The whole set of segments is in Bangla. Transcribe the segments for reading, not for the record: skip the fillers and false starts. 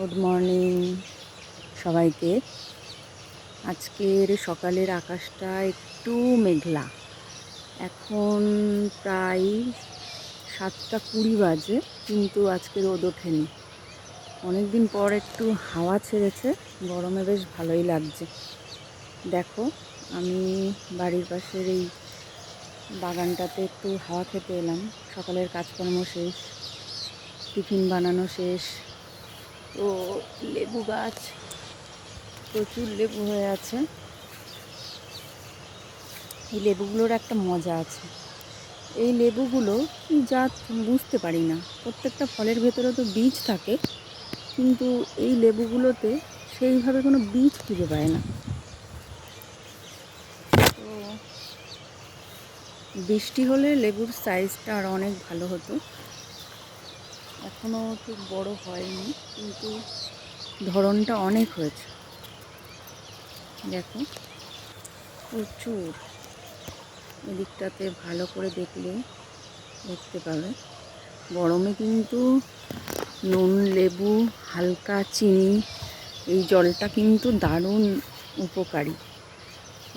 গুড মর্নিং সবাইকে। আজকের সকালের আকাশটা একটু মেঘলা। এখন প্রায় 7:20 বাজে, কিন্তু আজকে রোদ ওঠেনি। অনেক দিন পর একটু হাওয়া ছেড়েছে, গরমে বেশ ভালোই লাগছে। দেখো, আমি বাড়ির পাশের এই বাগানটাতে একটু হাওয়া খেতে এলাম। সকালের কাজকর্ম শেষ, টিফিন বানানো শেষ। তো লেবু গাছ, প্রচুর লেবু হয়ে আছে। এই লেবুগুলোর একটা মজা আছে। এই লেবুগুলো কি জাত বুঝতে পারি না। প্রত্যেকটা ফলের ভেতরে তো বীজ থাকে, কিন্তু এই লেবুগুলোতে সেইভাবে কোনো বীজ খুঁজে পায় না। তো বৃষ্টি হলে লেবুর সাইজটা আর অনেক ভালো হতো। এখনও ঠিক বড় হয়নি, কিন্তু ধরনটা অনেক হয়েছে। দেখো, প্রচুর। এদিকটাতে ভালো করে দেখলে দেখতে পাবে। গরমে কিন্তু নুন, লেবু, হালকা চিনি, এই জলটা কিন্তু দারুণ উপকারী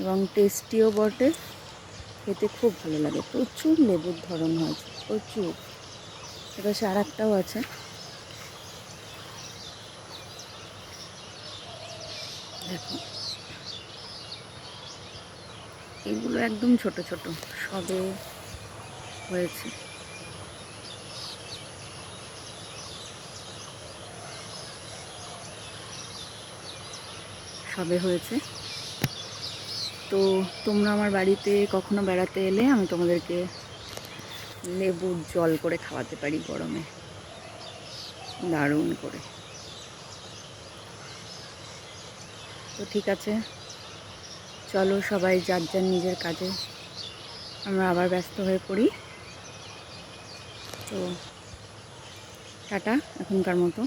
এবং টেস্টিও বটে। খেতে খুব ভালো লাগে। প্রচুর লেবুর ধরন হয়েছে, প্রচুর। এবার আর একটাও আছে, দেখো। এগুলো একদম ছোট ছোট, সবে হয়েছে। সবে হয়েছে। তো তোমরা আমার বাড়িতে কখনো বেড়াতে এলে আমি তোমাদেরকে লেবুর জল করে খাওয়াতে পারি গরমে, দারুণ করে। তো ঠিক আছে, চলো সবাই যার যার নিজের কাজে আমরা আবার ব্যস্ত হয়ে পড়ি। তো টাটা এখনকার মতো।